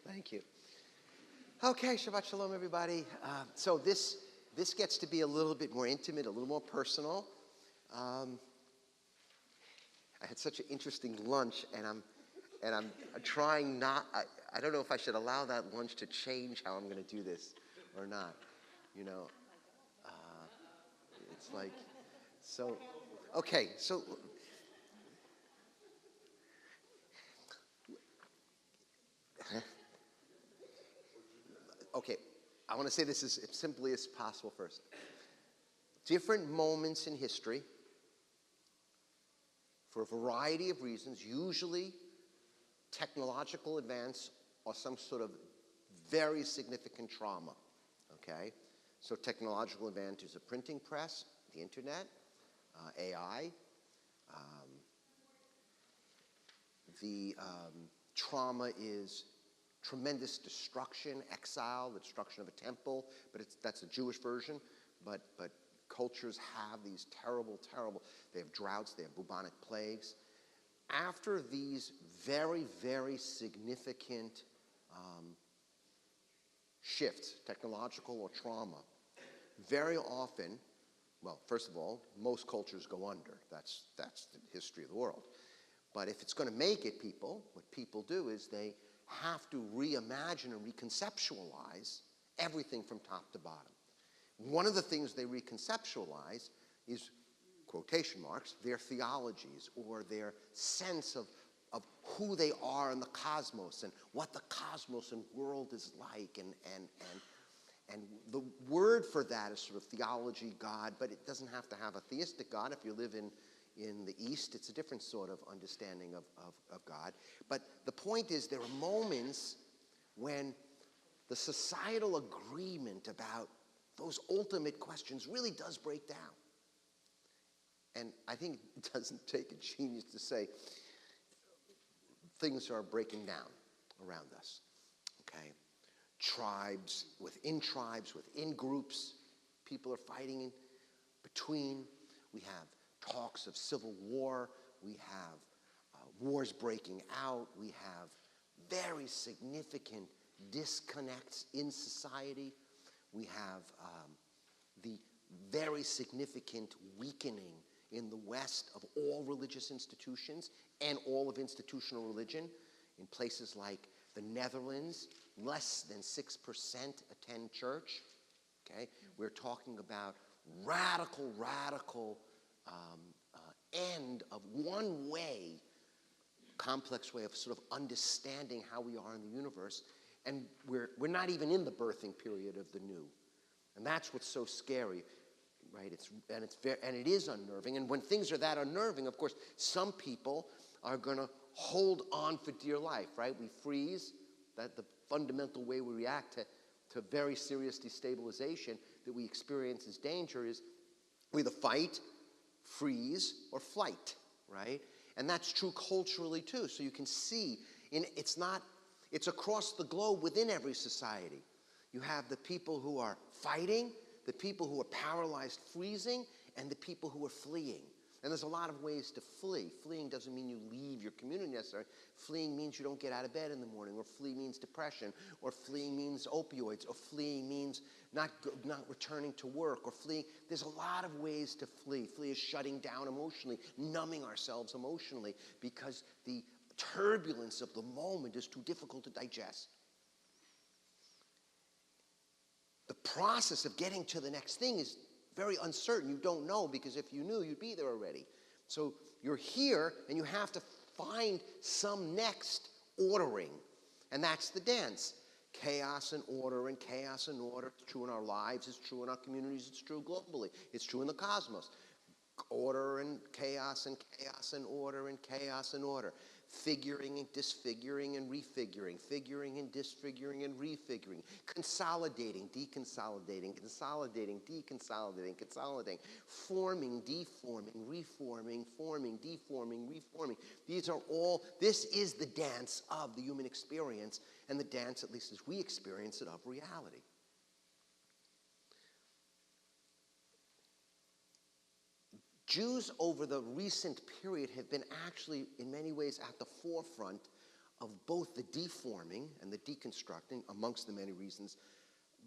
Thank you. Okay, Shabbat Shalom, everybody. So this gets to be a little bit more intimate, a little more personal. I had such an interesting lunch, and I'm trying not. I don't know if I should allow that lunch to change how I'm going to do this or not. You know, it's like so. Okay, so. Okay, I want to say this as simply as possible first. Different moments in history, for a variety of reasons, usually technological advance or some sort of very significant trauma, okay? So technological advance is a printing press, the internet, AI. The trauma is tremendous destruction, exile, the destruction of a temple, but that's a Jewish version. But cultures have these terrible, they have droughts, they have bubonic plagues. After these very, very significant shifts, technological or trauma, very often, well, first of all, most cultures go under. That's the history of the world. But if it's going to make it, what people do is they have to reimagine and reconceptualize everything from top to bottom. One of the things they reconceptualize is, quotation marks, their theologies or their sense of who they are in the cosmos and what the cosmos and world is like. And the word for that is sort of theology, God, but it doesn't have to have a theistic God. If you live in the East, it's a different sort of understanding of God. But the point is, there are moments when the societal agreement about those ultimate questions really does break down. And I think it doesn't take a genius to say things are breaking down around us, okay? Tribes, within groups, people are fighting in between. We have talks of civil war. We have wars breaking out. We have very significant disconnects in society. We have the very significant weakening in the West of all religious institutions and all of institutional religion. In places like the Netherlands, less than 6% attend church. Okay, we're talking about radical end of one way, complex way of sort of understanding how we are in the universe, and we're not even in the birthing period of the new, and that's what's so scary, right? It is unnerving, and when things are that unnerving, of course, some people are going to hold on for dear life, right? We freeze. That the fundamental way we react to very serious destabilization that we experience as danger is we either fight, freeze, or flight, right? And that's true culturally too. So you can see, it's across the globe within every society. You have the people who are fighting, the people who are paralyzed freezing, and the people who are fleeing. And there's a lot of ways to flee. Fleeing doesn't mean you leave your community necessarily. Fleeing means you don't get out of bed in the morning, or flee means depression, or fleeing means opioids, or fleeing means not returning to work, or fleeing. There's a lot of ways to flee. Flee is shutting down emotionally, numbing ourselves emotionally, because the turbulence of the moment is too difficult to digest. The process of getting to the next thing is very uncertain. You don't know, because if you knew, you'd be there already. So you're here, and you have to find some next ordering. And that's the dance. Chaos and order and chaos and order. It's true in our lives. It's true in our communities. It's true globally. It's true in the cosmos. Order and chaos and order and chaos and order. Figuring and disfiguring and refiguring. Figuring and disfiguring and refiguring. Consolidating, deconsolidating, consolidating, deconsolidating, consolidating. Forming, deforming, reforming, forming, deforming, reforming. This is the dance of the human experience, and the dance, at least as we experience it, of reality. Jews over the recent period have been actually, in many ways, at the forefront of both the deforming and the deconstructing, amongst the many reasons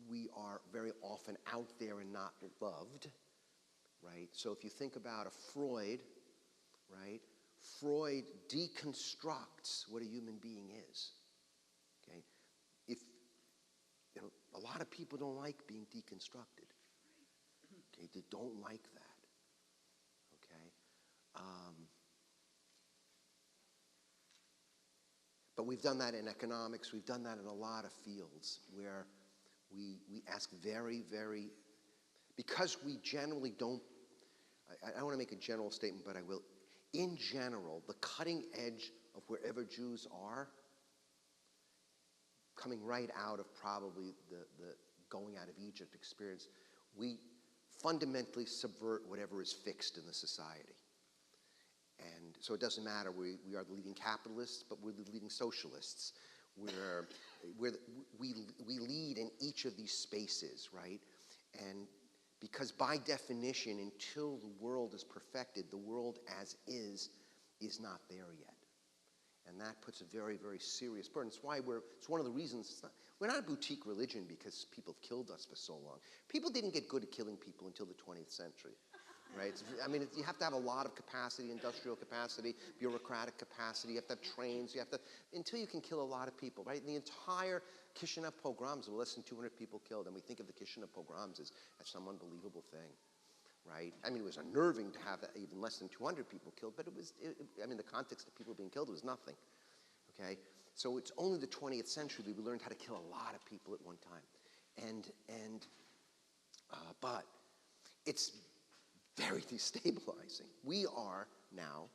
we are very often out there and not loved, right? So if you think about a Freud, right? Freud deconstructs what a human being is, okay? If, a lot of people don't like being deconstructed, okay? They don't like that, okay? But we've done that in economics. We've done that in a lot of fields where we ask very, very, because we generally don't, I don't want to make a general statement, but I will. In general, the cutting edge of wherever Jews are, coming right out of probably the going out of Egypt experience, we fundamentally subvert whatever is fixed in the society. And so it doesn't matter, we are the leading capitalists, but we're the leading socialists. We lead in each of these spaces, right? And because by definition, until the world is perfected, the world as is not there yet. And that puts a very, very serious burden. It's why it's one of the reasons, we're not a boutique religion because people have killed us for so long. People didn't get good at killing people until the 20th century. Right? You have to have a lot of capacity, industrial capacity, bureaucratic capacity. You have to have trains. Until you can kill a lot of people, right? The entire Kishinev pogroms were less than 200 people killed, and we think of the Kishinev pogroms as some unbelievable thing, right? It was unnerving to have even less than 200 people killed, but the context of people being killed was nothing, okay? So it's only the 20th century that we learned how to kill a lot of people at one time, but it's very destabilizing. We are now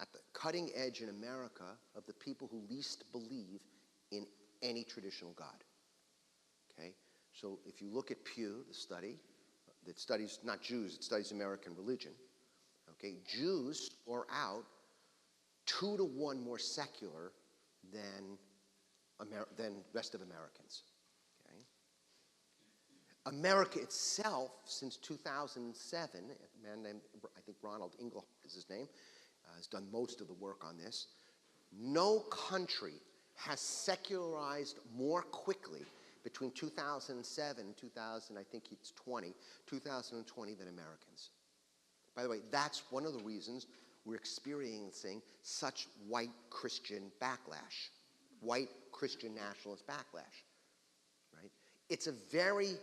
at the cutting edge in America of the people who least believe in any traditional God, okay? So if you look at Pew, the study that studies not Jews, it studies American religion, okay? Jews are out 2 to 1 more secular than rest of Americans. America itself, since 2007, a man named, I think Ronald Inglehart is his name, has done most of the work on this. No country has secularized more quickly between 2007 and 2020 than Americans. By the way, that's one of the reasons we're experiencing such white Christian backlash, white Christian nationalist backlash, right? It's a very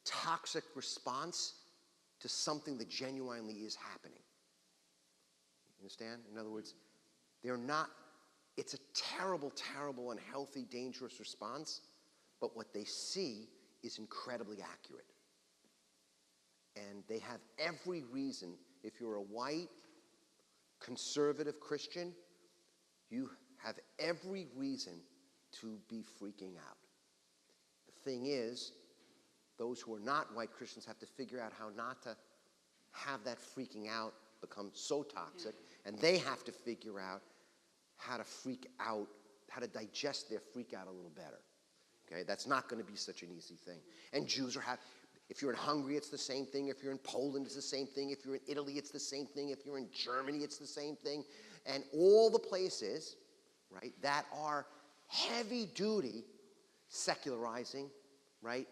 toxic response to something that genuinely is happening. You understand? In other words, it's a terrible, terrible, unhealthy, dangerous response, but what they see is incredibly accurate. And they have every reason, if you're a white, conservative Christian, you have every reason to be freaking out. The thing is, those who are not white Christians have to figure out how not to have that freaking out become so toxic, and they have to figure out how to freak out, how to digest their freak out a little better. Okay, that's not going to be such an easy thing. And Jews if you're in Hungary, it's the same thing. If you're in Poland, it's the same thing. If you're in Italy, it's the same thing. If you're in Germany, it's the same thing. And all the places, right, that are heavy-duty secularizing, right,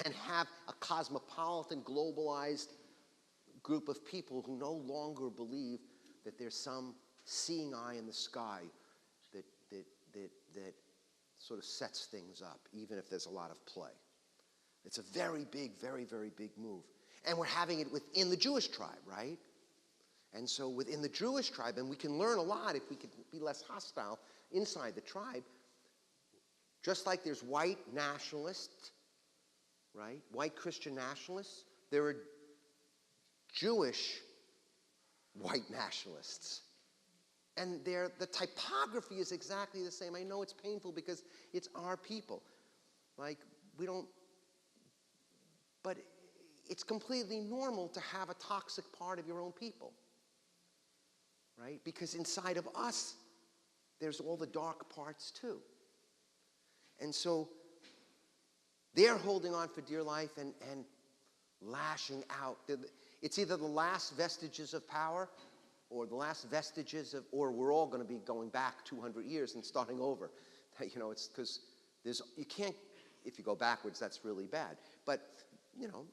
and have a cosmopolitan, globalized group of people who no longer believe that there's some seeing eye in the sky that sort of sets things up, even if there's a lot of play. It's a very big, very, very big move. And we're having it within the Jewish tribe, right? And so within the Jewish tribe, and we can learn a lot if we could be less hostile inside the tribe, just like there's white nationalists, right? White Christian nationalists. There are Jewish white nationalists. And the typography is exactly the same. I know it's painful because it's our people. But it's completely normal to have a toxic part of your own people, right? Because inside of us, there's all the dark parts too. And so they're holding on for dear life and lashing out. It's either the last vestiges of power or the last vestiges of, or we're all going to be going back 200 years and starting over. You know, it's because you can't, if you go backwards, that's really bad. But, you know,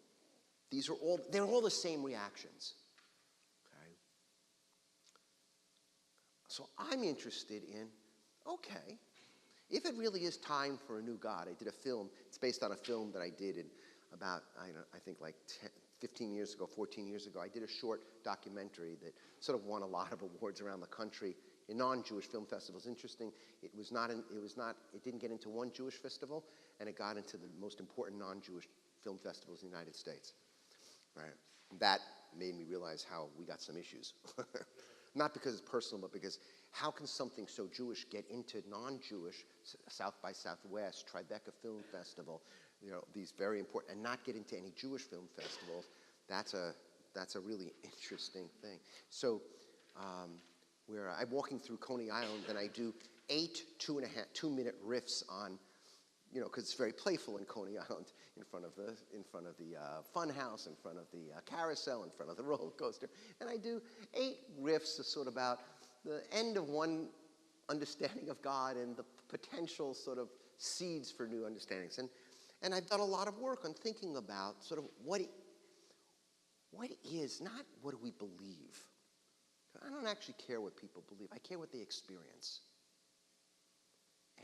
they're all the same reactions. Okay? So I'm interested in, okay, if it really is time for a new God. I did a film, it's based on a film that I did in about, I think like 15 years ago, 14 years ago. I did a short documentary that sort of won a lot of awards around the country in non-Jewish film festivals. Interesting, it didn't get into one Jewish festival, and it got into the most important non-Jewish film festivals in the United States. Right? That made me realize how we got some issues. Not because it's personal, but because how can something so Jewish get into non-Jewish, South by Southwest, Tribeca Film Festival, you know, these very important, and not get into any Jewish film festivals? That's a really interesting thing. So where I'm walking through Coney Island, and I do 8 2.5-2-minute riffs on, you know, because it's very playful in Coney Island, in front of the fun house, in front of the carousel, in front of the roller coaster, and I do 8 riffs sort of about the end of one understanding of God and the potential sort of seeds for new understandings. And I've done a lot of work on thinking about sort of what is, not what do we believe. I don't actually care what people believe. I care what they experience.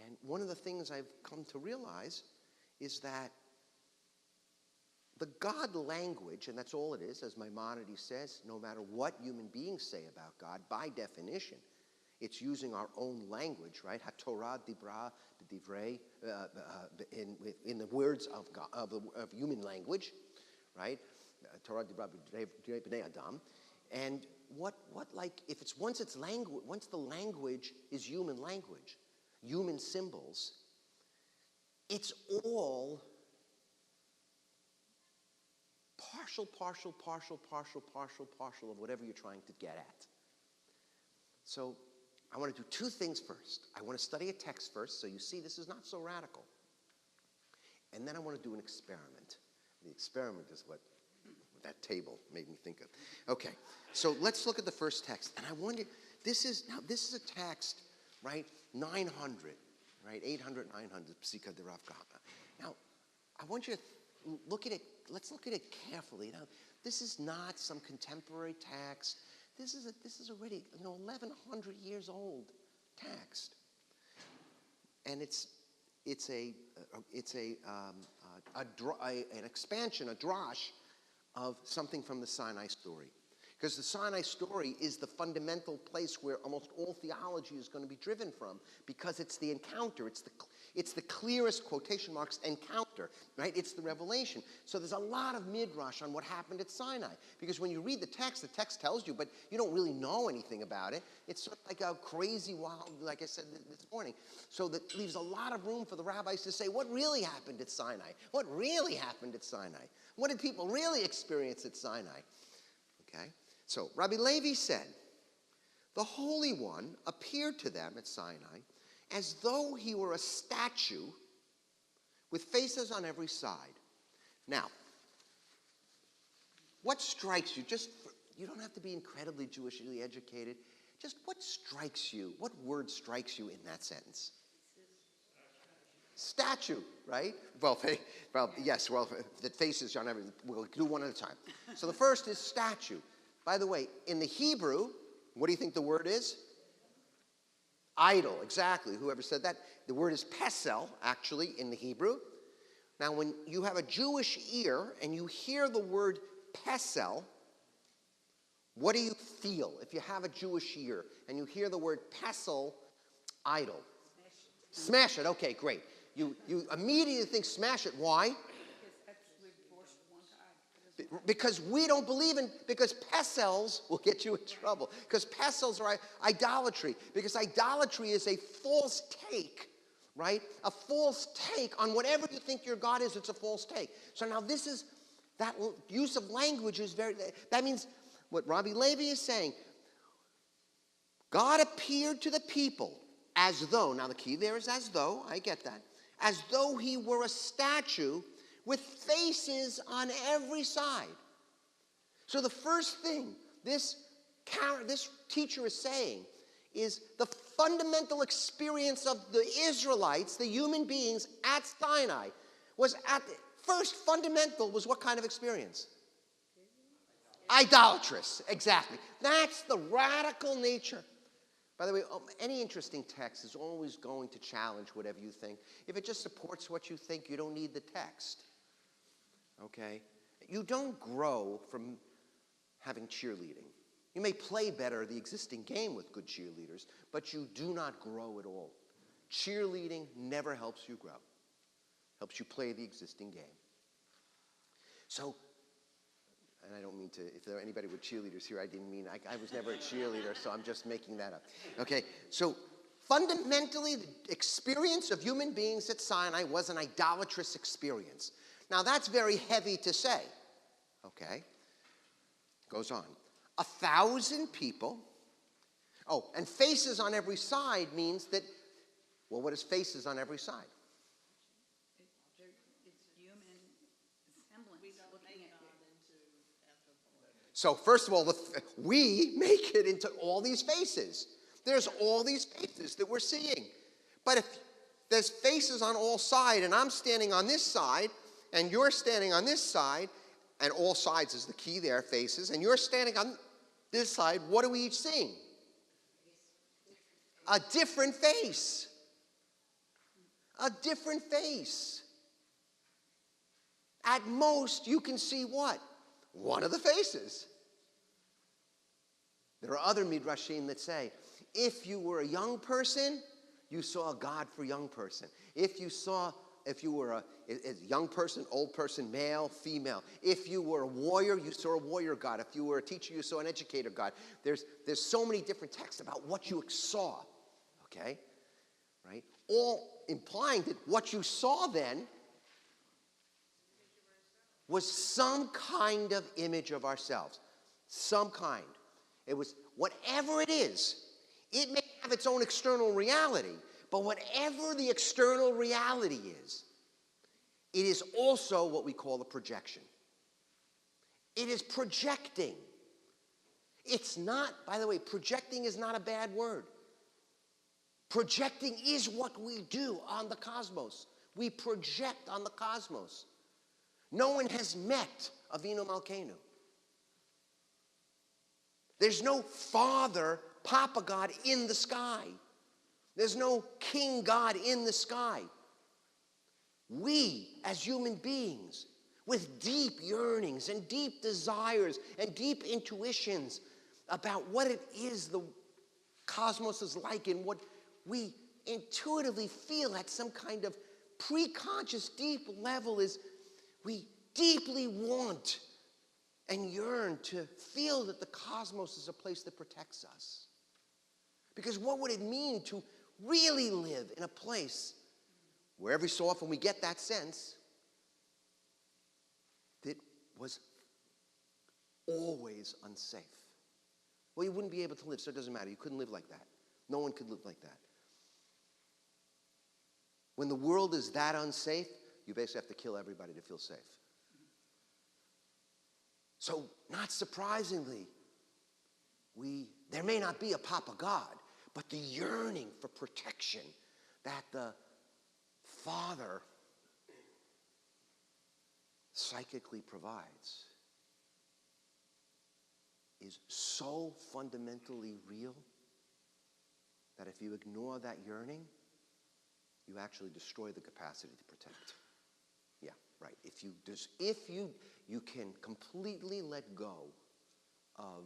And one of the things I've come to realize is that the God language, and that's all it is, as Maimonides says, no matter what human beings say about God, by definition, it's using our own language, right? HaTorah dibra b'divrei, in the words of God, of human language, right? Torah dibra b'divrei b'nei Adam. And once the language is human language, human symbols, it's all partial of whatever you're trying to get at. So I want to do 2 things first. I want to study a text first, so you see this is not so radical. And then I want to do an experiment. The experiment is what that table made me think of. Okay, so let's look at the first text. And I wonder, this is a text, right? 900, right? 800, 900, Psika de Rav Gama. Now, I want you to look at it. Let's look at it carefully. Now, this is not some contemporary text. This is already 1,100 years old text, and it's an expansion, a drash of something from the Sinai story. Because the Sinai story is the fundamental place where almost all theology is going to be driven from, because it's the encounter, it's the clearest, quotation marks, encounter, right? It's the revelation. So there's a lot of midrash on what happened at Sinai, because when you read the text tells you, but you don't really know anything about it. It's sort of like a crazy, wild, like I said this morning. So that leaves a lot of room for the rabbis to say, what really happened at Sinai? What really happened at Sinai? What did people really experience at Sinai? Okay? So Rabbi Levi said, the Holy One appeared to them at Sinai as though he were a statue with faces on every side. Now, what strikes you? You don't have to be incredibly Jewishly educated. Just what strikes you? What word strikes you in that sentence? Statue, right? Yes, the faces on every, we'll do one at a time. So the first is statue. By the way, in the Hebrew, what do you think the word is? Idol, exactly. Whoever said that? The word is pesel, actually, in the Hebrew. Now, when you have a Jewish ear and you hear the word pesel, what do you feel? If you have a Jewish ear and you hear the word pesel, idol. Smash it. Okay, great. You immediately think smash it. Why? Because we don't believe because pesels will get you in trouble. Because pesels are idolatry. Because idolatry is a false take, right? A false take on whatever you think your God is, it's a false take. So now that use of language is that means what Rabbi Levi is saying, God appeared to the people as though, now the key there is as though, I get that, as though he were a statue with faces on every side. So the first thing, this teacher is saying is the fundamental experience of the Israelites, the human beings at Sinai, was at the first fundamental was what kind of experience? Idolatrous, exactly. That's the radical nature. By the way, any interesting text is always going to challenge whatever you think. If it just supports what you think, you don't need the text. Okay? You don't grow from having cheerleading. You may play better the existing game with good cheerleaders, but you do not grow at all. Cheerleading never helps you grow. Helps you play the existing game. So, and I don't mean to, if there are anybody with cheerleaders here, I didn't mean, I was never a cheerleader, so I'm just making that up. Okay, so fundamentally, the experience of human beings at Sinai was an idolatrous experience. Now, that's very heavy to say. Okay, goes on. 1,000 people. Oh, and faces on every side means that, well, what is faces on every side? It's human semblance looking at you. So first of all, we make it into all these faces. There's all these faces that we're seeing. But if there's faces on all sides, and I'm standing on this side, and you're standing on this side, and all sides is the key there, faces, and you're standing on this side, what are we each seeing? A different face. A different face. At most, you can see what? One of the faces. There are other midrashim that say, if you were a young person, you saw a God for young person. If you were a young person, old person, male, female. If you were a warrior, you saw a warrior God. If you were a teacher, you saw an educator God. There's so many different texts about what you saw. Okay? Right? All implying that what you saw then was some kind of image of ourselves. Some kind. It was whatever it is. It may have its own external reality, but whatever the external reality is, it is also what we call a projection. It is projecting. It's not, by the way, projecting is not a bad word. Projecting is what we do on the cosmos. We project on the cosmos. No one has met Avinu Malkeinu. There's no Father, Papa God in the sky. There's no King God in the sky. We, as human beings, with deep yearnings and deep desires and deep intuitions about what it is the cosmos is like and what we intuitively feel at some kind of pre-conscious deep level is we deeply want and yearn to feel that the cosmos is a place that protects us. Because what would it mean to really live in a place where every so often we get that sense that was always unsafe? Well, you wouldn't be able to live, so it doesn't matter. You couldn't live like that. No one could live like that. When the world is that unsafe, you basically have to kill everybody to feel safe. So, not surprisingly, there may not be a Papa God, but the yearning for protection that the Father psychically provides is so fundamentally real that if you ignore that yearning, you actually destroy the capacity to protect. Yeah, right. If you can completely let go of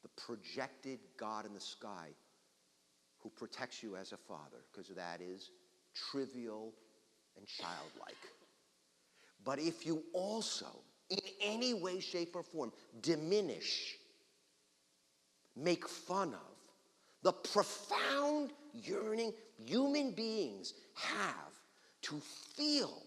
the projected God in the sky who protects you as a father, because that is trivial and childlike. But if you also, in any way, shape, or form, diminish, make fun of the profound yearning human beings have to feel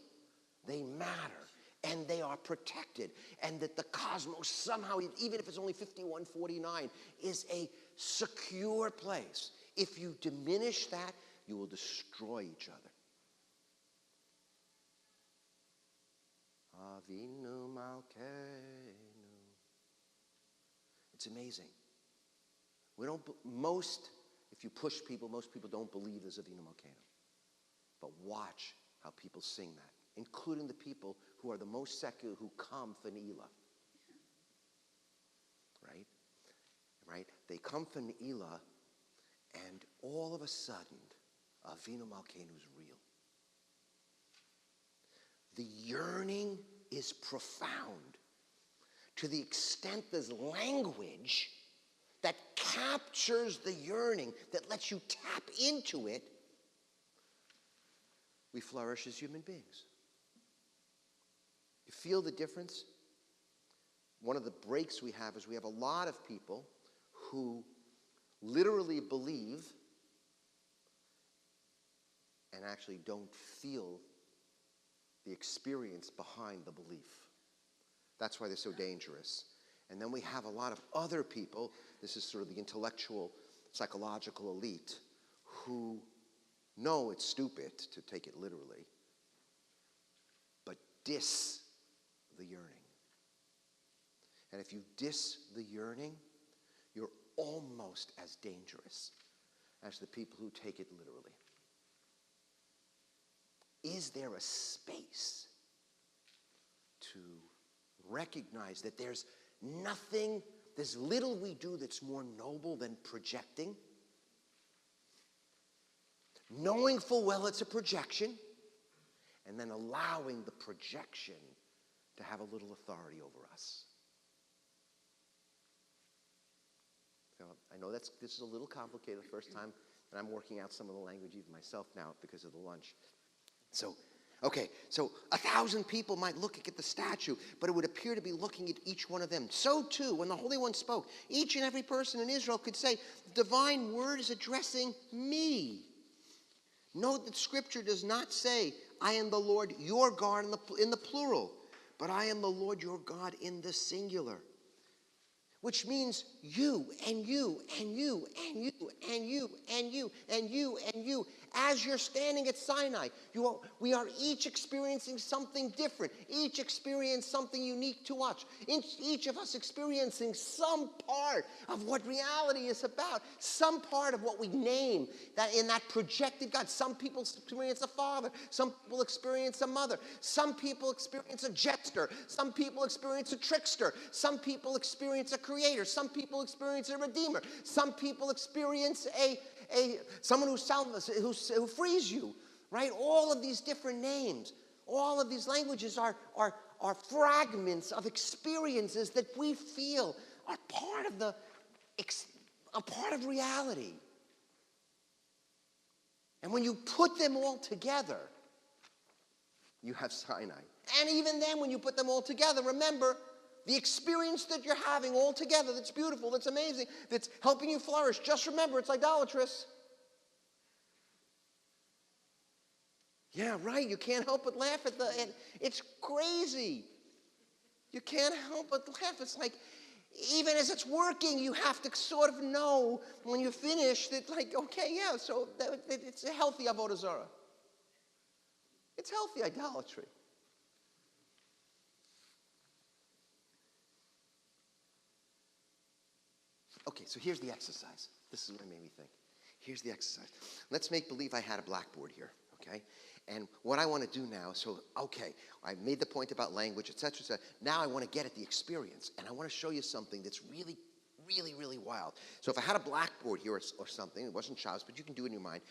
they matter and they are protected, and that the cosmos somehow, even if it's only 5149, is a secure place. If you diminish that, you will destroy each other. Avinu Malkeinu. It's amazing. If you push people, most people don't believe there's a Vina Malkeinu. But watch how people sing that, including the people who are the most secular, who come for Ne'ilah. Right? Right? They come for Ne'ilah, and all of a sudden, Avinu Malkeinu is real. The yearning is profound to the extent there's language that captures the yearning, that lets you tap into it. We flourish as human beings. You feel the difference? One of the breaks we have is we have a lot of people who literally believe and actually don't feel the experience behind the belief. That's why they're so dangerous. And then we have a lot of other people, this is sort of the intellectual, psychological elite, who know it's stupid to take it literally, but diss the yearning. And if you diss the yearning, you're almost as dangerous as the people who take it literally. Is there a space to recognize that there's little we do that's more noble than projecting? Knowing full well it's a projection, and then allowing the projection to have a little authority over us. So I know this is a little complicated the first time, and I'm working out some of the language even myself now because of the lunch. So 1,000 people might look at the statue, but it would appear to be looking at each one of them. So too, when the Holy One spoke, each and every person in Israel could say, the divine word is addressing me. Note that Scripture does not say, I am the Lord your God in the plural, but I am the Lord your God in the singular. Which means you and you and you and you and you and you and you and you. As you're standing at Sinai, we are each experiencing something different. Each experience something unique to us. Each of us experiencing some part of what reality is about. Some part of what we name that in that projected God. Some people experience a father. Some people experience a mother. Some people experience a jester. Some people experience a trickster. Some people experience a creator. Some people experience a redeemer. Some people experience someone who frees you, right? All of these different names, all of these languages are fragments of experiences that we feel are part of reality. And when you put them all together, you have Sinai. And even then, when you put them all together, remember, the experience that you're having all together, that's beautiful, that's amazing, that's helping you flourish, just remember, it's idolatrous. Yeah, right, you can't help but laugh at it's crazy. You can't help but laugh. It's like, even as it's working, you have to sort of know when you finish that, like, okay, yeah, so it's a healthy avodah zarah. It's healthy idolatry. Okay, so here's the exercise. This is what made me think. Here's the exercise. Let's make believe I had a blackboard here, okay? And what I want to do now, I made the point about language, et cetera, et cetera. Now I want to get at the experience, and I want to show you something that's really, really, really wild. So if I had a blackboard here or something, it wasn't Shabbos, but you can do it in your mind,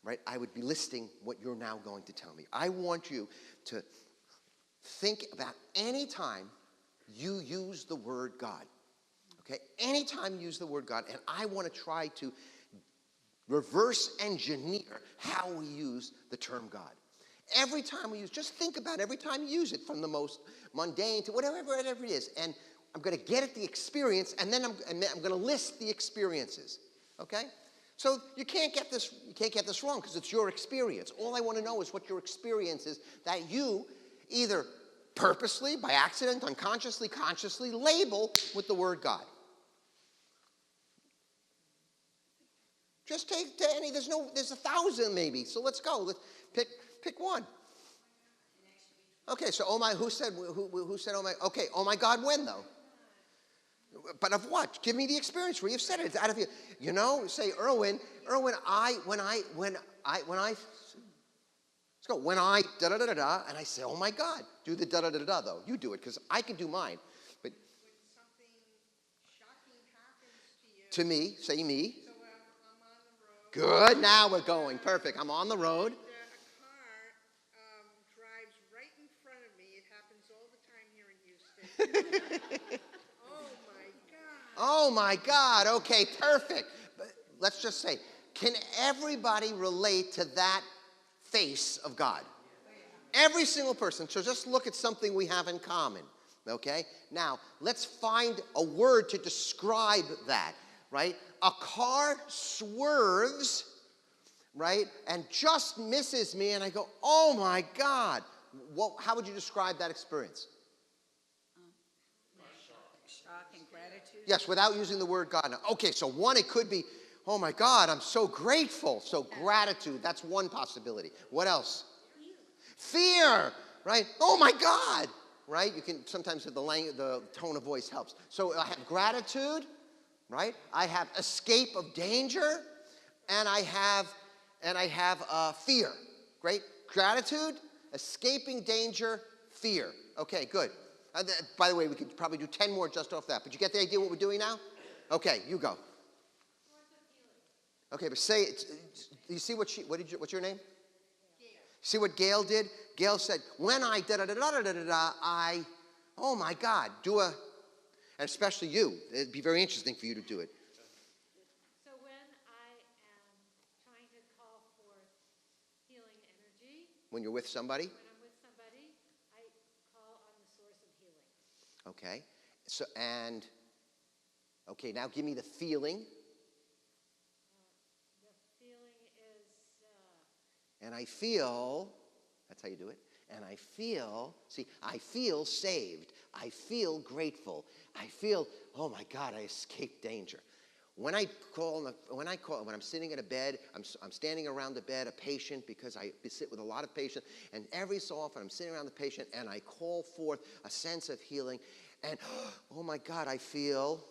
right? I would be listing what you're now going to tell me. I want you to think about any time you use the word God. Okay, anytime you use the word God, and I want to try to reverse engineer how we use the term God. Every time we use, just think about it, every time you use it, from the most mundane to whatever it is, and I'm going to get at the experience, and then I'm going to list the experiences. Okay, so you can't get this wrong because it's your experience. All I want to know is what your experience is that you either purposely, by accident, unconsciously, consciously label with the word God. Just take any. There's 1,000 maybe. So let's go. Let's pick one. Okay. So who said oh my? Okay. Oh my God. When though? But of what? Give me the experience where you've said it. It's out of you. You know, say, Erwin, let's go. When I da-da-da-da-da, and I say, oh my God, do the da-da-da-da-da though. You do it, because I can do mine. But When something shocking happens to you. to me, say me. So I'm on the road. Good, now we're going. Perfect. I'm on the road. And, a car drives right in front of me. It happens all the time here in Houston. Oh my God. Oh my God, okay, perfect. But let's just say, can everybody relate to that face of God? Every single person. So just look at something we have in common, okay? Now, let's find a word to describe that, right? A car swerves, right, and just misses me, and I go, oh my God. How would you describe that experience? Shock and gratitude. Yes, without using the word God. Now, okay, so one, it could be, oh my God, I'm so grateful. So gratitude, that's one possibility. What else? Fear, right? Oh my God, right? You can, sometimes the tone of voice helps. So I have gratitude, right? I have escape of danger, and I have fear. Great. Gratitude, escaping danger, fear. Okay, good. By the way, we could probably do 10 more just off that. But you get the idea what we're doing now? Okay, you go. Okay, but say it. You see what's your name? Gail. See what Gail did? Gail said, when I da-da-da-da-da-da-da, oh my God, and especially you. It'd be very interesting for you to do it. So when I am trying to call forth healing energy, When you're with somebody? when I'm with somebody, I call on the source of healing. Okay. So, okay, now give me the feeling. The feeling is, And I feel, that's how you do it. And I feel saved. I feel grateful. I feel, oh my God, I escaped danger. When I'm sitting in a bed, I'm standing around the bed, a patient, because I sit with a lot of patients, and every so often I'm sitting around the patient and I call forth a sense of healing, and oh my God, I feel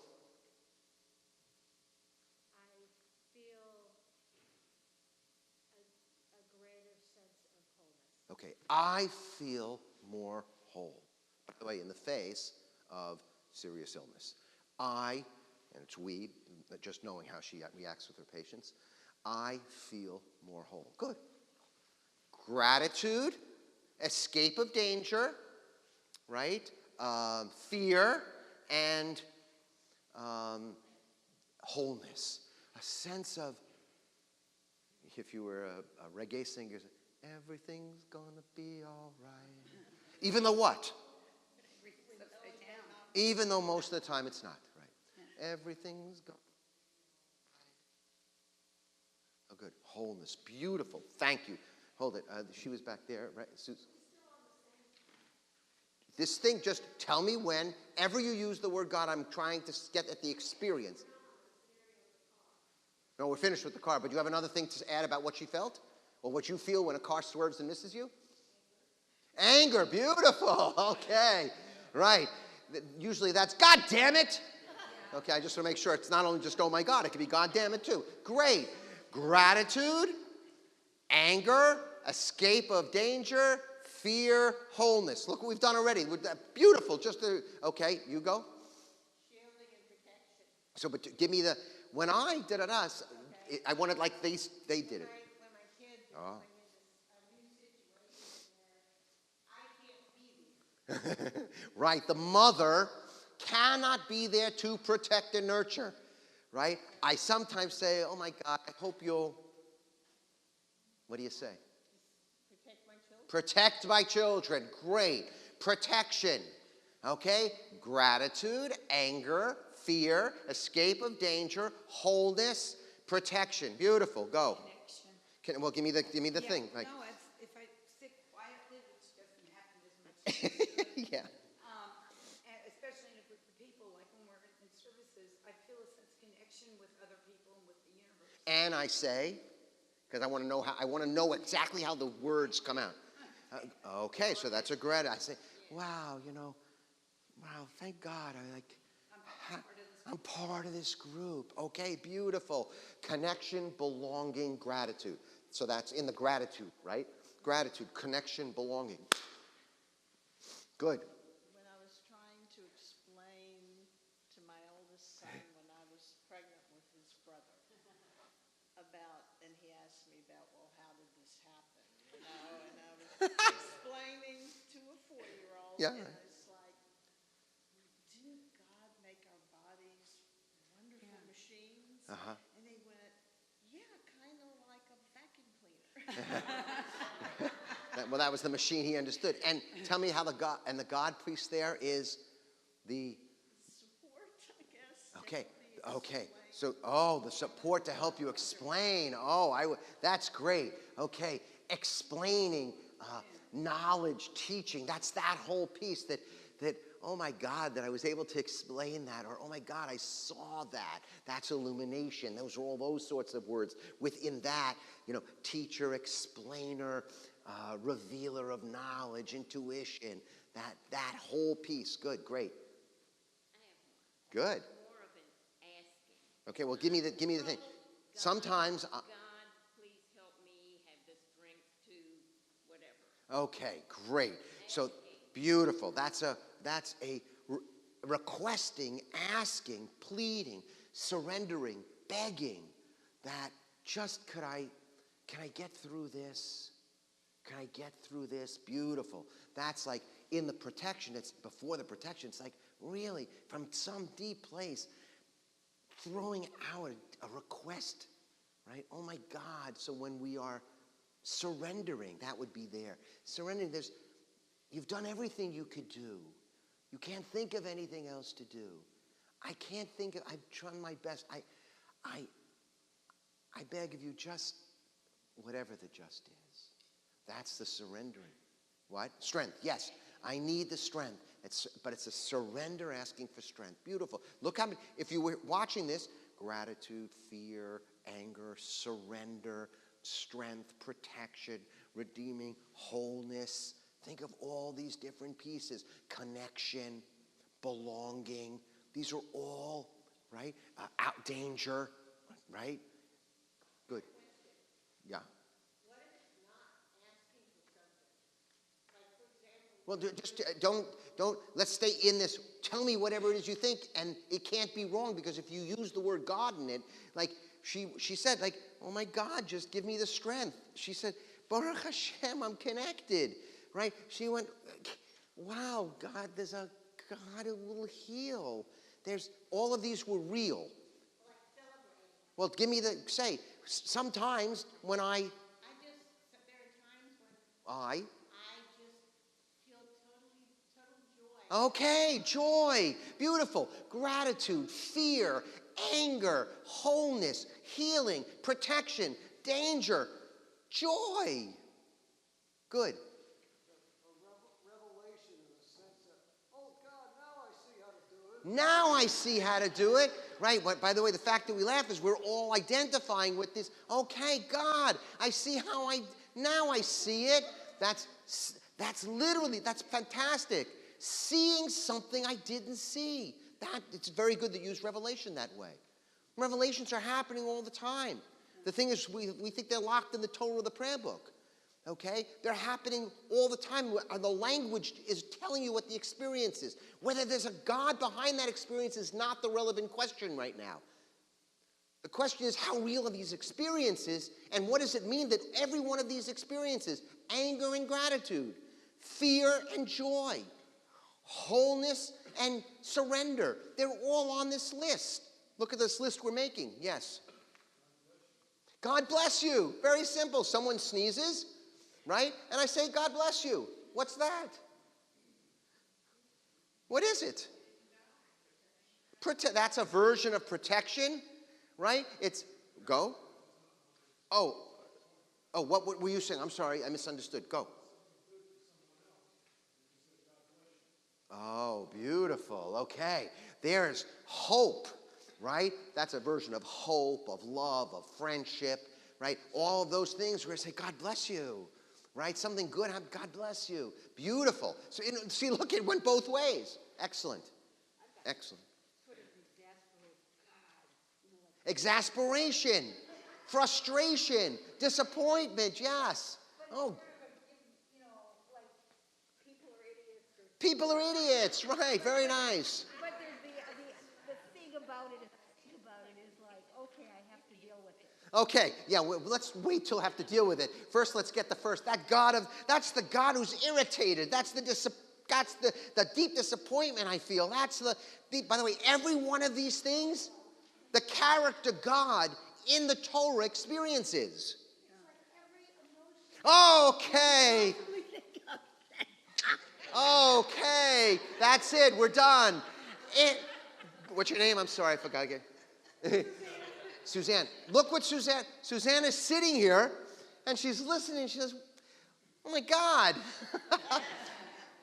a greater sense of wholeness. okay, I feel more whole. By the way, in the face of serious illness. And it's we, just knowing how she reacts with her patients, I feel more whole. Good. Gratitude, escape of danger, right? Fear, and wholeness. A sense of, if you were a reggae singer, everything's gonna be all right. Even though what? Even though most of the time it's not, right? Yeah. Everything's gone. Oh, good. Wholeness. Beautiful. Thank you. Hold it. She was back there, right? This thing, just tell me whenever you use the word God, I'm trying to get at the experience. No, we're finished with the car, but you have another thing to add about what she felt? Or what you feel when a car swerves and misses you? Anger. Beautiful. Okay. Right. Usually that's, God damn it. Okay, I just want to make sure it's not only just, oh my God, it could be God damn it too. Great. Gratitude, anger, escape of danger, fear, wholeness. Look what we've done already. Beautiful. Okay, you go. Shielding and protection. So, but give me when I did it, I wanted like they did it. When my kids Oh. are in a new situation where I can't be there. Right, the mother cannot be there to protect and nurture, right? I sometimes say, oh my God, I hope you'll, what do you say? Protect my children. Protect my children, great. Protection, okay? Gratitude, anger, fear, escape of danger, wholeness, protection. Beautiful, go. Connection. Well, give me the thing. Like, No, if I sit quietly, which doesn't happen as much. yeah. And especially in a group of people, like when we're in services, I feel a sense of connection with other people and with the universe. And I say, because I want to know exactly how the words come out. Okay, so that's a gratitude. I say, wow, wow, thank God. I'm part of I'm part of this group. Okay, beautiful. Connection, belonging, gratitude. So that's in the gratitude, right? Gratitude, connection, belonging. Good. When I was trying to explain to my oldest son when I was pregnant with his brother and he asked me about, well, how did this happen? And I was explaining to a 4-year-old, Yeah. and it's like, didn't God make our bodies wonderful machines? Uh-huh. And they went, yeah, kind of like a vacuum cleaner. Well, that was the machine he understood. And tell me how the God priest there is the... Support, I guess. Okay, to help me okay. explain. So, the support to help you explain. That's great. Okay, explaining, knowledge, teaching. That's that whole piece that, oh my God, that I was able to explain that. Or, oh my God, I saw that. That's illumination. Those are all those sorts of words. Within that, teacher, explainer, revealer of knowledge, intuition. That whole piece. Good, great. I have one. Good. More of an asking. Okay, well, give me the thing. Sometimes, God, please help me have the strength to whatever. okay, great. So beautiful. That's a requesting, asking, pleading, surrendering, begging. That just can I get through this? Can I get through this? Beautiful. That's like in the protection. It's before the protection. It's like really from some deep place, throwing out a request, right? Oh my God. So when we are surrendering, that would be there. Surrendering, you've done everything you could do. You can't think of anything else to do. I've tried my best. I beg of you, just whatever the just is. That's the surrendering. What? Strength. Yes, I need the strength. But it's a surrender asking for strength. Beautiful. Look how many, if you were watching this, gratitude, fear, anger, surrender, strength, protection, redeeming, wholeness. Think of all these different pieces. Connection, belonging. These are all, right? Out danger, right? Good. Yeah. What if it's not asking for something? Like, for example, Well, just don't, let's stay in this. Tell me whatever it is you think, and it can't be wrong, because if you use the word God in it, like she said, like, oh my God, just give me the strength. She said, Baruch Hashem, I'm connected, right? She went, wow, God, there's a God who will heal. All of these were real. like celebrating. Well, give me sometimes when There are times when I, I just feel total joy. okay, joy, beautiful, gratitude, fear, anger, wholeness, healing, protection, danger, joy. Good. Revelation in the sense that, oh God, now I see how to do it. Now I see how to do it. Right. By the way, the fact that we laugh is we're all identifying with this. Okay, God, I see now I see it. That's fantastic. Seeing something I didn't see. It's very good to use revelation that way. Revelations are happening all the time. The thing is, we think they're locked in the Torah of the prayer book. Okay? They're happening all the time. The language is telling you what the experience is. Whether there's a God behind that experience is not the relevant question right now. The question is, how real are these experiences, and what does it mean that every one of these experiences, anger and gratitude, fear and joy, wholeness and surrender, they're all on this list. Look at this list we're making. Yes. God bless you. Very simple. Someone sneezes, right? And I say, God bless you. What's that? What is it? That's a version of protection, right? It's, go. Oh, what were you saying? I'm sorry, I misunderstood. Go. Oh, beautiful. Okay. There's hope, right? That's a version of hope, of love, of friendship, right? All of those things where I say, God bless you, right? Something good, God bless you. Beautiful. So, see, look, it went both ways. Excellent. Excellent. Put it in desperation. Exasperation, frustration, disappointment, yes. Oh, You know, like, people are idiots or. people are idiots, right, very nice. But there's the thing about it is like, okay, I have to deal with it. Okay, yeah, let's wait till I have to deal with it. First, let's get the first. That's the God who's irritated. That's the deep disappointment I feel. By the way, every one of these things, the character God in the Torah experiences. Okay. Okay, that's it. We're done. What's your name? I'm sorry, I forgot again. Suzanne. Look what Suzanne is sitting here, and she's listening. She says, oh, my God.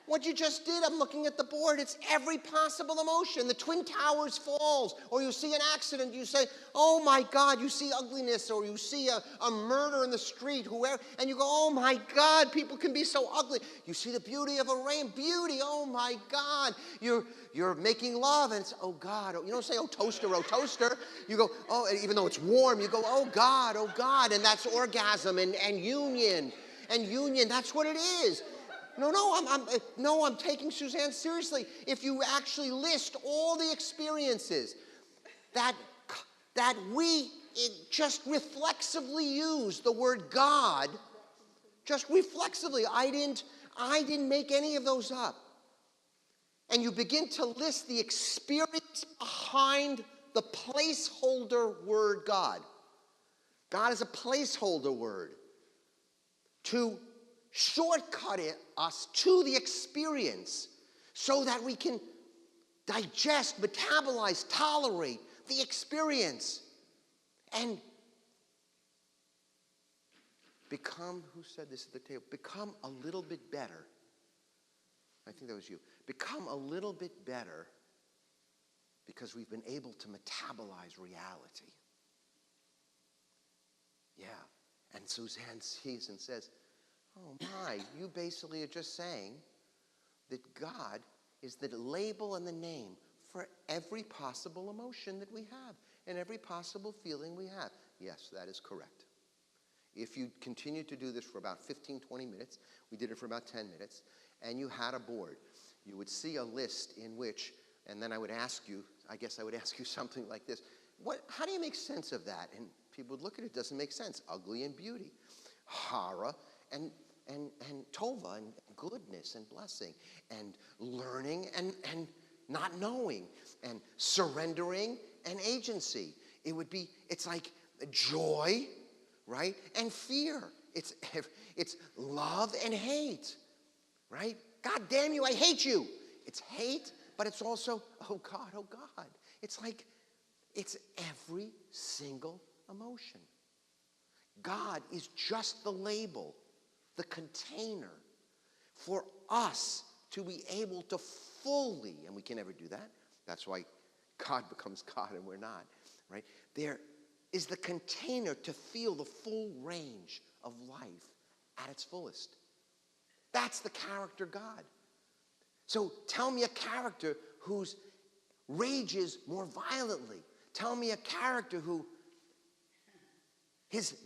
What you just did, I'm looking at the board. It's every possible emotion. The Twin Towers falls, or you see an accident. You say, oh, my God. You see ugliness, or you see a murder in the street, whoever, and you go, oh, my God, people can be so ugly. You see the beauty of a rain. Beauty, oh, my God. You're making love, and it's, oh, God. You don't say, oh, toaster, oh, toaster. You go, oh, even though it's warm, you go, oh, God, and that's orgasm and union. And union, that's what it is. No, I'm taking Suzanne seriously. If you actually list all the experiences that we just reflexively use the word God, just reflexively, I didn't make any of those up. And you begin to list the experience behind the placeholder word God. God is a placeholder word to shortcut us to the experience so that we can digest, metabolize, tolerate the experience and become, who said this at the table? Become a little bit better. I think that was you. Become a little bit better because we've been able to metabolize reality. Yeah. And Suzanne sees and says, oh my, you basically are just saying that God is the label and the name for every possible emotion that we have and every possible feeling we have. Yes, that is correct. If you continue to do this for about 15, 20 minutes, we did it for about 10 minutes, and you had a board, you would see a list in which, and then I would ask you something like this, how do you make sense of that? And people would look at it, doesn't make sense. Ugly and beauty. Hara and tova and goodness and blessing and learning and not knowing and surrendering and agency. It's like joy, right? And fear. It's love and hate, right? God damn you, I hate you. It's hate, but it's also, oh God, oh God. It's like, it's every single emotion. God is just the label, the container for us to be able to fully, and we can never do that. That's why God becomes God and we're not, right? There is the container to feel the full range of life at its fullest. That's the character God. So tell me a character whose rages more violently. Tell me a character who his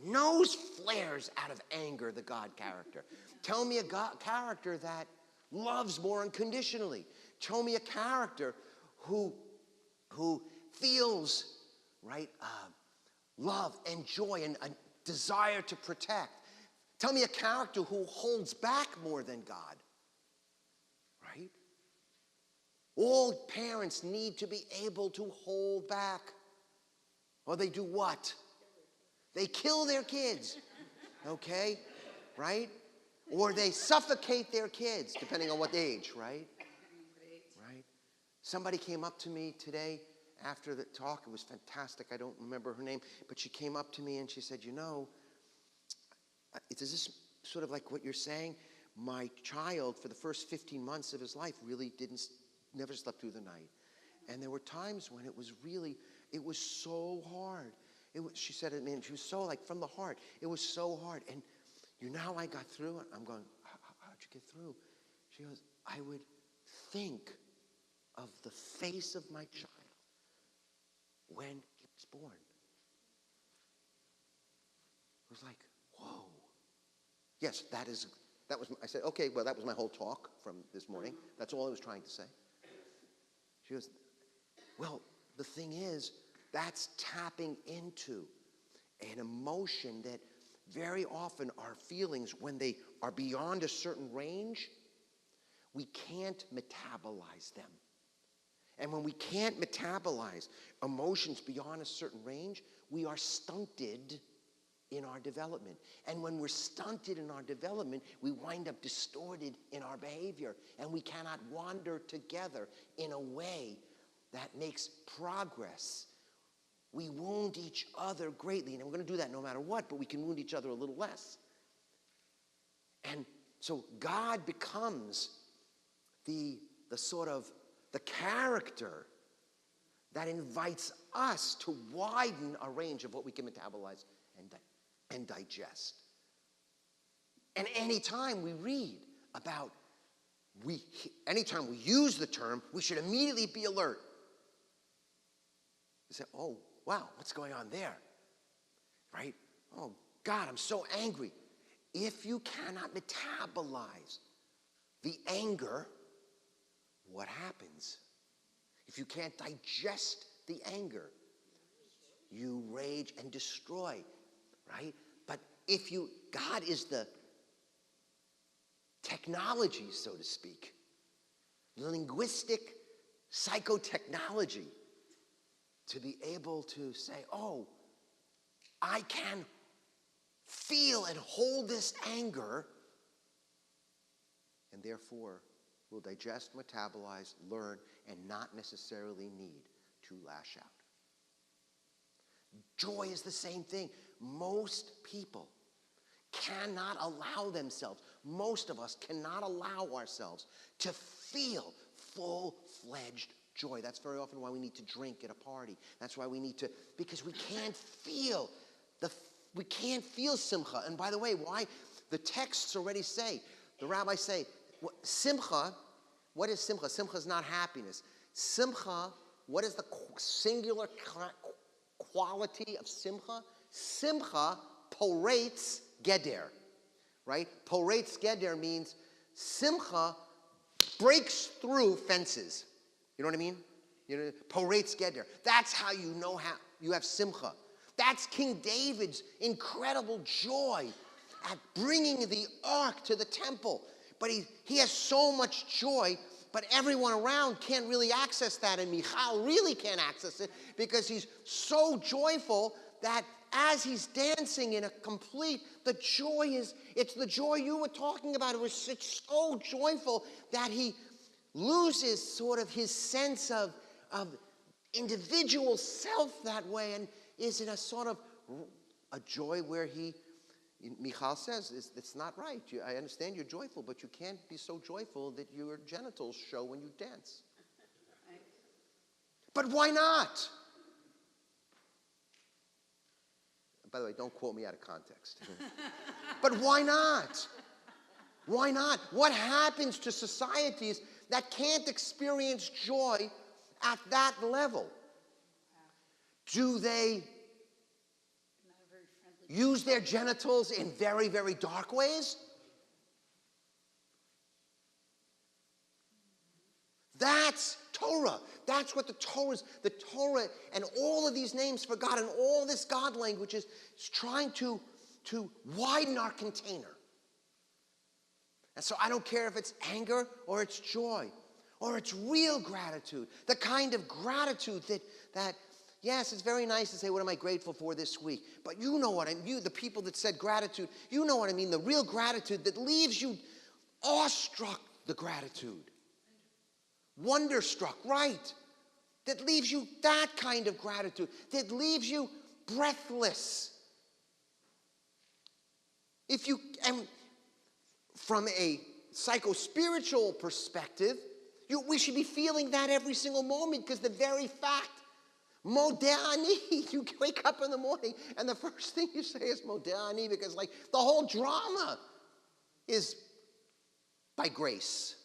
nose flares out of anger, the God character. Tell me a character that loves more unconditionally. Tell me a character who feels, right, love and joy and a desire to protect. Tell me a character who holds back more than God, right? All parents need to be able to hold back. Or they do what? They kill their kids, okay, right? Or they suffocate their kids, depending on what age, right? Right? Somebody came up to me today after the talk. It was fantastic. I don't remember her name, but she came up to me and she said, you know, is this sort of like what you're saying? My child, for the first 15 months of his life, really never slept through the night. And there were times when it was so hard. She said it, man, she was so like from the heart. It was so hard. And you know how I got through it? I'm going, how'd you get through? She goes, I would think of the face of my child when it's born. It was like, whoa. Yes, I said, okay, well, that was my whole talk from this morning. That's all I was trying to say. She goes, well, the thing is, that's tapping into an emotion that very often our feelings, when they are beyond a certain range, we can't metabolize them. And when we can't metabolize emotions beyond a certain range, we are stunted in our development. And when we're stunted in our development, we wind up distorted in our behavior. And we cannot wander together in a way that makes progress. We wound each other greatly. And we're going to do that no matter what, but we can wound each other a little less. And so God becomes the character that invites us to widen a range of what we can metabolize and digest. And anytime we read about, anytime we use the term, we should immediately be alert. We say, oh, wow, what's going on there? Right? Oh, God, I'm so angry. If you cannot metabolize the anger, what happens? If you can't digest the anger, you rage and destroy, right? But God is the technology, so to speak, the linguistic psychotechnology to be able to say, oh, I can feel and hold this anger, and therefore will digest, metabolize, learn, and not necessarily need to lash out. Joy is the same thing. Most people cannot allow themselves, most of us cannot allow ourselves to feel full-fledged joy. That's very often why we need to drink at a party. That's why we need to, because we can't feel simcha. And by the way, why? The texts already say, the rabbis say, simcha, what is simcha? Simcha is not happiness. Simcha, what is the singular quality of simcha? Simcha porates geder, right? Porates geder means simcha breaks through fences. You know what I mean? Porates geder. That's how you know how you have simcha. That's King David's incredible joy at bringing the ark to the temple. But he has so much joy, but everyone around can't really access that, and Michal really can't access it because he's so joyful that as he's dancing in it's the joy you were talking about. It's so joyful that he loses sort of his sense of individual self that way and is in a sort of a joy where Michal says, it's not right. I understand you're joyful, but you can't be so joyful that your genitals show when you dance. But why not? By the way, don't quote me out of context. But why not? Why not? What happens to societies that can't experience joy at that level? Do they use their genitals in very, very dark ways? That's Torah. That's what the Torah is. The Torah and all of these names for God and all this God language is trying to widen our container. And so I don't care if it's anger or it's joy or it's real gratitude. The kind of gratitude that yes, it's very nice to say, what am I grateful for this week? But you know what I mean. The people that said gratitude, you know what I mean. The real gratitude that leaves you awestruck, the gratitude. Wonderstruck, right. That leaves you that kind of gratitude. That leaves you breathless. And from a psycho-spiritual perspective, we should be feeling that every single moment because the very fact, Modeh Ani, you wake up in the morning and the first thing you say is Modeh Ani because the whole drama is by grace.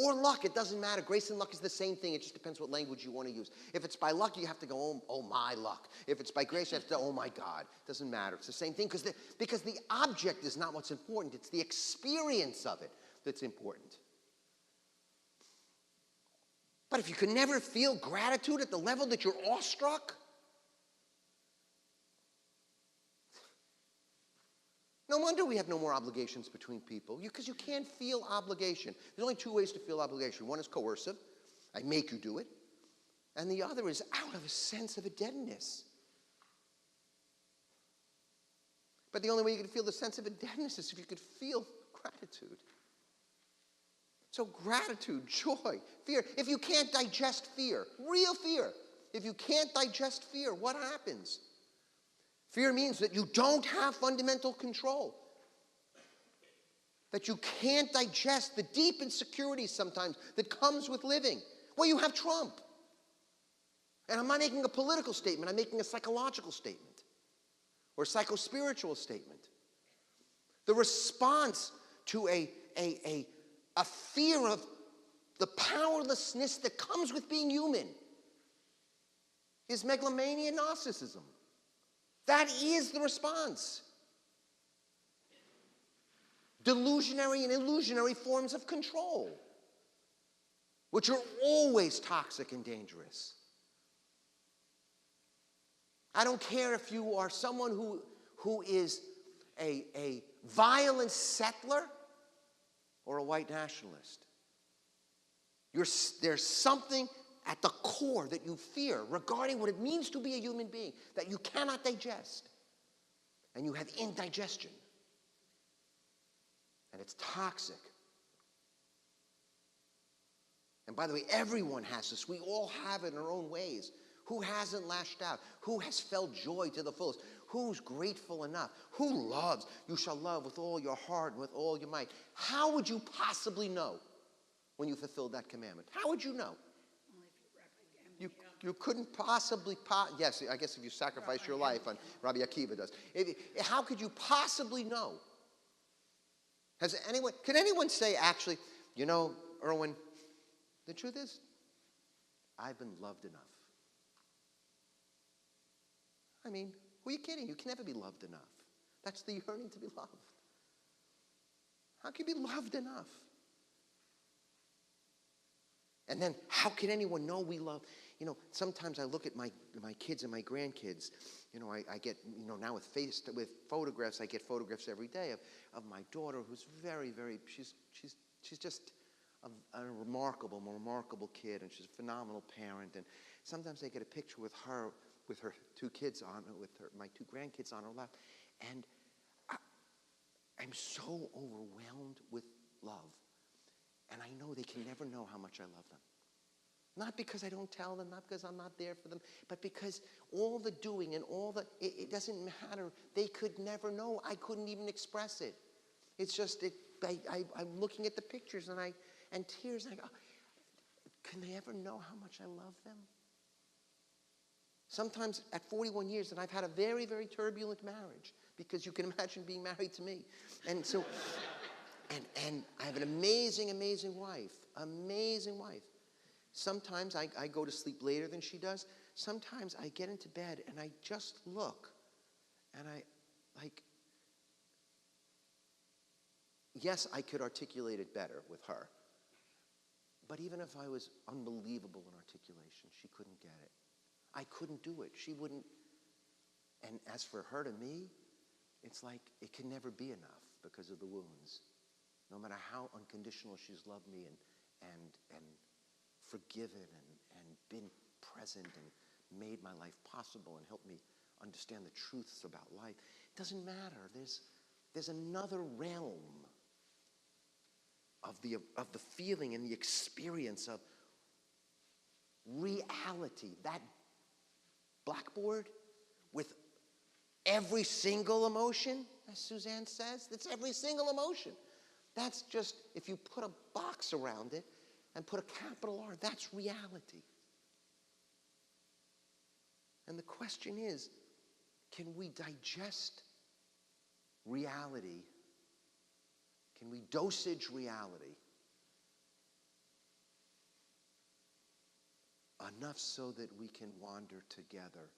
Or luck, it doesn't matter. Grace and luck is the same thing. It just depends what language you want to use. If it's by luck, you have to go, oh my luck. If it's by grace, you have to go, oh my God. It doesn't matter. It's the same thing because the object is not what's important. It's the experience of it that's important. But if you can never feel gratitude at the level that you're awestruck, no wonder we have no more obligations between people, because you can't feel obligation. There's only two ways to feel obligation. One is coercive, I make you do it, and the other is out of a sense of a deadness. But the only way you can feel the sense of a deadness is if you could feel gratitude. So gratitude, joy, fear. If you can't digest fear, real fear, if you can't digest fear, what happens? Fear means that you don't have fundamental control. That you can't digest the deep insecurities sometimes that comes with living. Well, you have Trump. And I'm not making a political statement. I'm making a psychological statement. Or a psycho-spiritual statement. The response to a fear of the powerlessness that comes with being human is megalomania and narcissism. That is the response. Delusionary and illusionary forms of control, which are always toxic and dangerous. I don't care if you are someone who is a violent settler or a white nationalist. There's something at the core that you fear regarding what it means to be a human being that you cannot digest. And you have indigestion. And it's toxic. And by the way, everyone has this. We all have it in our own ways. Who hasn't lashed out? Who has felt joy to the fullest? Who's grateful enough? Who loves? You shall love with all your heart and with all your might. How would you possibly know when you fulfilled that commandment? How would you know? You couldn't possibly, yes, I guess if you sacrifice your life, on Rabbi Akiva does. How could you possibly know? Can anyone say, actually, you know, Erwin, the truth is, I've been loved enough. I mean, who are you kidding? You can never be loved enough. That's the yearning to be loved. How can you be loved enough? And then how can anyone know we love? You know, sometimes I look at my kids and my grandkids. You know, I get, you know, now with photographs, I get photographs every day of my daughter who's very, very, she's just a remarkable kid, and she's a phenomenal parent. And sometimes I get a picture with her two kids on, my two grandkids on her lap, and I'm so overwhelmed with love. And I know they can never know how much I love them. Not because I don't tell them, not because I'm not there for them, but because all the doing and it doesn't matter. They could never know. I couldn't even express it. It's just, I'm looking at the pictures and tears, and I go, can they ever know how much I love them? Sometimes at 41 years, and I've had a very, very turbulent marriage, because you can imagine being married to me. And so, and I have an amazing, amazing wife. Sometimes I go to sleep later than she does. Sometimes I get into bed and I just look, and yes, I could articulate it better with her. But even if I was unbelievable in articulation, she couldn't get it. I couldn't do it. She wouldn't. And as for her to me, it's like it can never be enough because of the wounds. No matter how unconditional she's loved me and forgiven and been present and made my life possible and helped me understand the truths about life, it doesn't matter. There's another realm of the feeling and the experience of reality. That blackboard with every single emotion, as Suzanne says, that's every single emotion. That's just, if you put a box around it and put a capital R, that's reality. And the question is, can we digest reality? Can we dosage reality enough so that we can wander together,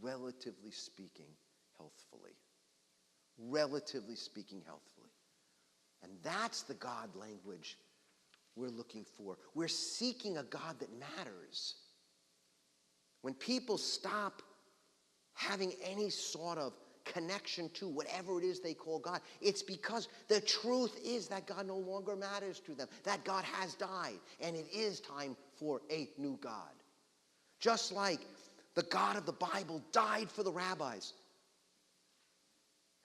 relatively speaking, healthfully. Relatively speaking, healthfully. And that's the God language we're looking for. We're seeking a God that matters. When people stop having any sort of connection to whatever it is they call God, it's because the truth is that God no longer matters to them, that God has died, and it is time for a new God. Just like the God of the Bible died for the rabbis.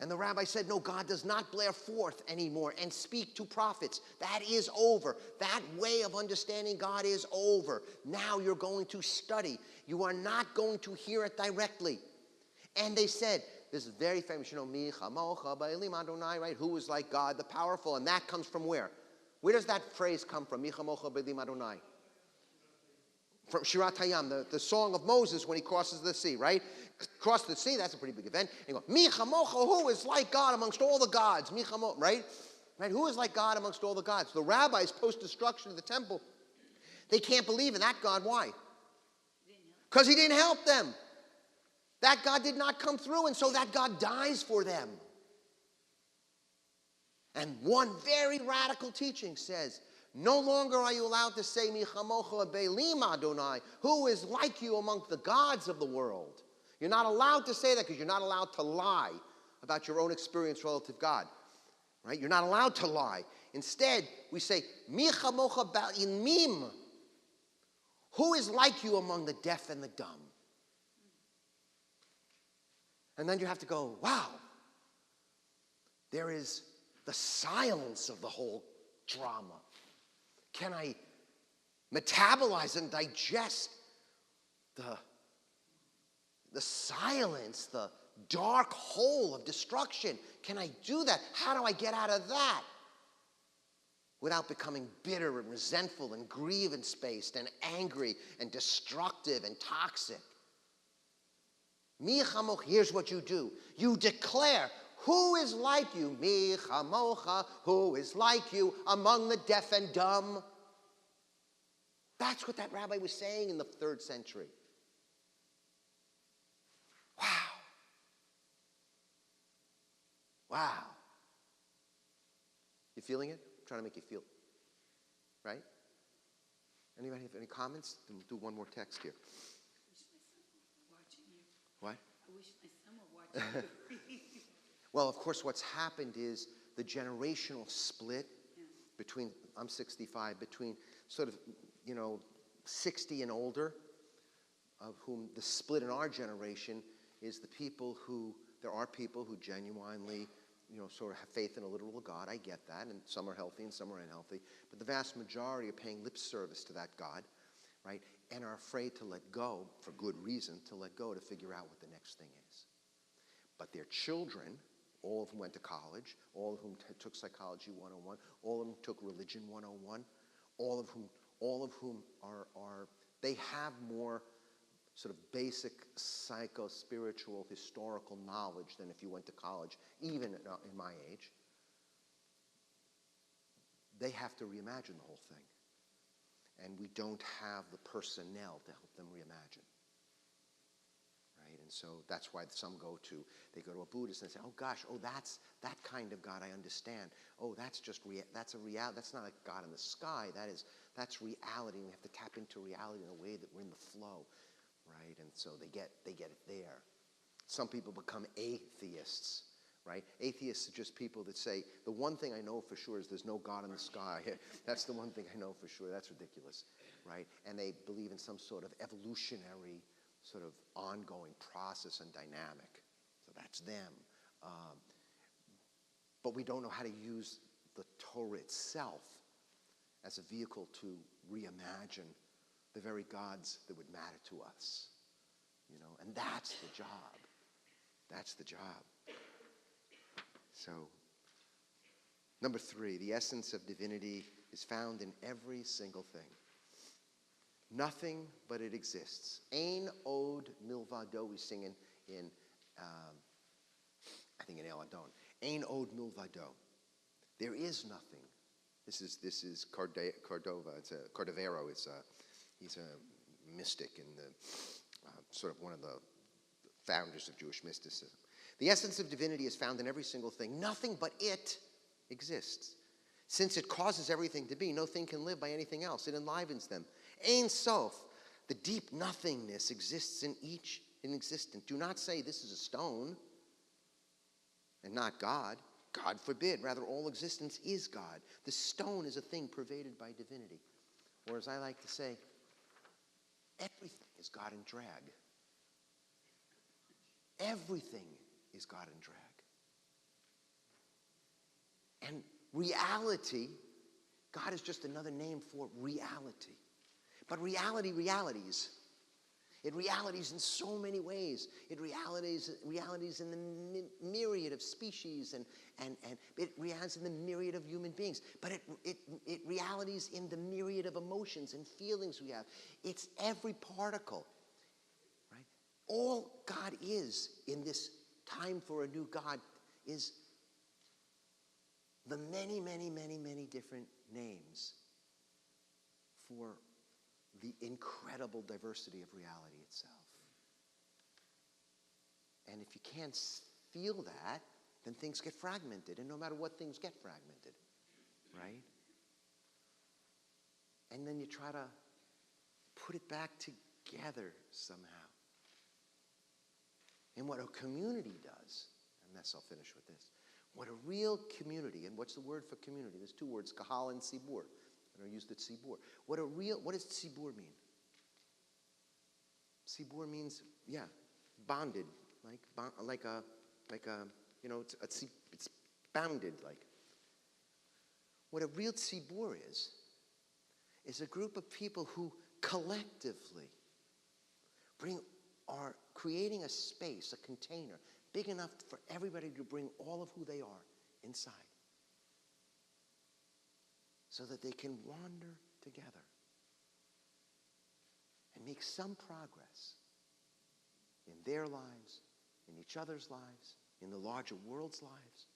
And the rabbi said, no, God does not blare forth anymore and speak to prophets. That is over. That way of understanding God is over. Now you're going to study. You are not going to hear it directly. And they said, this is very famous, Mi chamocha ba'elim Adonai, right? Who is like God, the powerful? And that comes from where? Where does that phrase come from? Mi chamocha ba'elim Adonai. From Shirat Hayam, the song of Moses when he crosses the sea, right? Cross the sea, that's a pretty big event. And you go, Mi chamocha, who is like God amongst all the gods? Mi chamocha, right? Right? Who is like God amongst all the gods? The rabbis, post-destruction of the temple, they can't believe in that God. Why? Because he didn't help them. That God did not come through, and so that God dies for them. And one very radical teaching says, no longer are you allowed to say, Mi chamocha ba'elim Adonai, who is like you among the gods of the world. You're not allowed to say that because you're not allowed to lie about your own experience relative to God. Right? You're not allowed to lie. Instead, we say, Mi chamocha ba'elim, who is like you among the deaf and the dumb. And then you have to go, wow, there is the silence of the whole drama. Can I metabolize and digest the silence, the dark hole of destruction? Can I do that? How do I get out of that without becoming bitter and resentful and grievance-based and angry and destructive and toxic? Mi chamocha, here's what you do. You declare, who is like you? Mi chamocha, who is like you among the deaf and dumb? That's what that rabbi was saying in the 3rd century. Wow. Wow. You feeling it? I'm trying to make you feel it. Right? Anybody have any comments? Do one more text here. What? I wish my son were watching you. Well, of course, what's happened is the generational split between, I'm 65, between sort of, 60 and older, of whom the split in our generation is the people who, there are people who genuinely, sort of have faith in a literal God. I get that, and some are healthy and some are unhealthy. But the vast majority are paying lip service to that God, right? And are afraid to let go, for good reason, to let go to figure out what the next thing is. But their children, all of whom went to college, all of whom took Psychology 101, all of them took Religion 101, all of whom are they have more sort of basic psycho-spiritual historical knowledge than if you went to college, even in my age. They have to reimagine the whole thing. And we don't have the personnel to help them reimagine. Right? And so that's why some they go to a Buddhist and say, oh gosh, that's that kind of God I understand. Oh, that's a reality. That's not a God in the sky. That's reality. And we have to tap into reality in a way that we're in the flow. Right? And so they get it there. Some people become atheists. Right? Atheists are just people that say, the one thing I know for sure is there's no God in the sky. That's the one thing I know for sure. That's ridiculous. Right? And they believe in some sort of evolutionary, sort of ongoing process and dynamic. So that's them. But we don't know how to use the Torah itself as a vehicle to reimagine the very gods that would matter to us. And that's the job. That's the job. So, number 3, the essence of divinity is found in every single thing. Nothing but it exists. Ein od milvado, we sing in I think in El Adon. Ein od milvado. There is nothing. This is Cordova. It's a Cordovero. He's a mystic and sort of one of the founders of Jewish mysticism. The essence of divinity is found in every single thing. Nothing but it exists. Since it causes everything to be, no thing can live by anything else. It enlivens them. Ein Sof, the deep nothingness, exists in each existent. Do not say this is a stone and not God. God forbid. Rather, all existence is God. The stone is a thing pervaded by divinity. Or as I like to say, everything is God in drag. Everything is God in drag. And reality, God is just another name for reality. But realities. It realities in so many ways. It realities in the myriad of species and it realities in the myriad of human beings. But it realities in the myriad of emotions and feelings we have. It's every particle. Right? All God is in this time for a new God is the many, many, many, many different names for the incredible diversity of reality itself. And if you can't feel that, then things get fragmented. And no matter what, things get fragmented. Right? And then you try to put it back together somehow. And what a community does, and this I'll finish with this, what a real community, and what's the word for community? There's two words, kahal and tzibur. And I used it tzibur. What does tzibur mean? Tzibur means, bonded, like a it's bounded, like. What a real tzibur is a group of people who collectively are creating a space, a container, big enough for everybody to bring all of who they are inside. So that they can wander together and make some progress in their lives, in each other's lives, in the larger world's lives.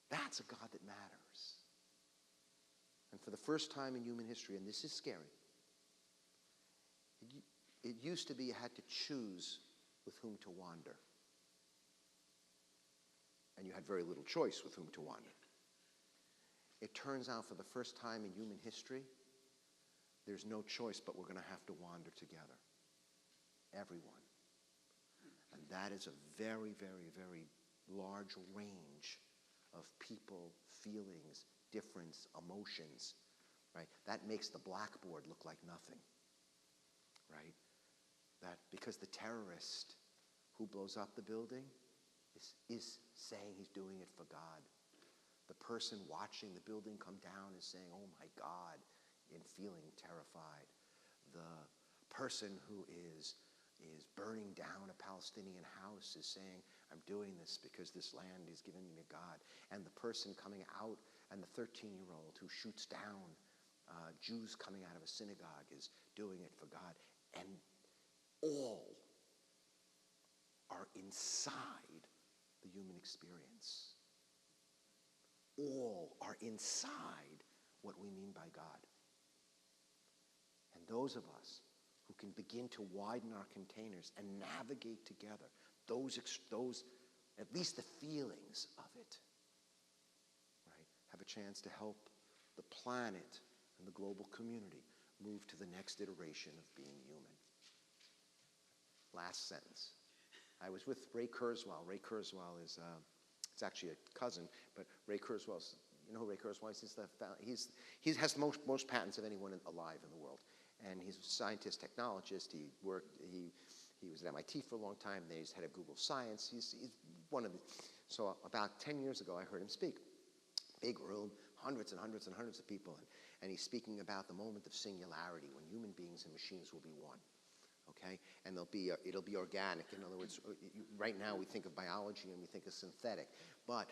That's a God that matters. And for the first time in human history, and this is scary, it used to be you had to choose with whom to wander. And you had very little choice with whom to wander. It turns out for the first time in human history, there's no choice, but we're going to have to wander together. Everyone. And that is a very, very, very large range of people, feelings, difference, emotions. Right? That makes the blackboard look like nothing. Right? That because the terrorist who blows up the building is saying he's doing it for God. The person watching the building come down is saying, oh my God, and feeling terrified. The person who is burning down a Palestinian house is saying, I'm doing this because this land is given me to God. And the person coming out, and the 13-year-old who shoots down Jews coming out of a synagogue is doing it for God. And all are inside the human experience. All are inside what we mean by God. And those of us who can begin to widen our containers and navigate together those at least the feelings of it, right, have a chance to help the planet and the global community move to the next iteration of being human. Last sentence. I was with Ray Kurzweil. Ray Kurzweil is, it's actually a cousin, but Ray Kurzweil's, you know who Ray Kurzweil is? He has the most patents of anyone alive in the world. And he's a scientist, technologist. He was at MIT for a long time. Then he's head of Google Science. He's one of the, so about 10 years ago, I heard him speak. Big room, hundreds and hundreds and hundreds of people. And he's speaking about the moment of singularity when human beings and machines will be one. Okay? And it'll be organic. In other words, right now we think of biology and we think of synthetic. But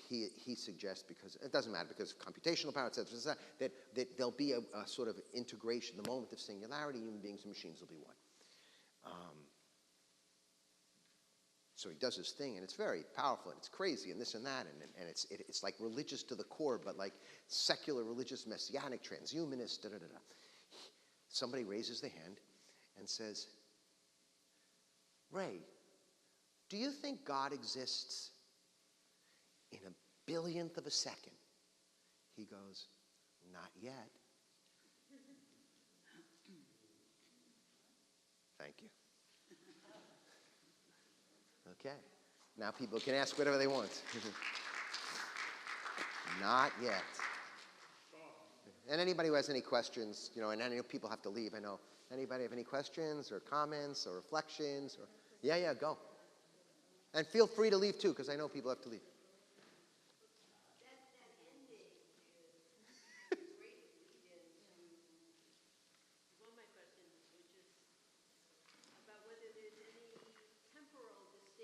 he suggests, because it doesn't matter, because of computational power, et cetera, that there'll be a sort of integration. The moment of singularity, human beings and machines will be one. So he does his thing, and it's very powerful, and it's crazy, and this and that, and it's like religious to the core, but like secular, religious, messianic, transhumanist, da-da-da-da. somebody raises their hand and says, Ray, do you think God exists in a billionth of a second? He goes, not yet. Thank you. Okay. Now people can ask whatever they want. Not yet. And anybody who has any questions, and I know people have to leave, I know. Anybody have any questions or comments or reflections? Yeah, go. And feel free to leave too, because I know people have to leave.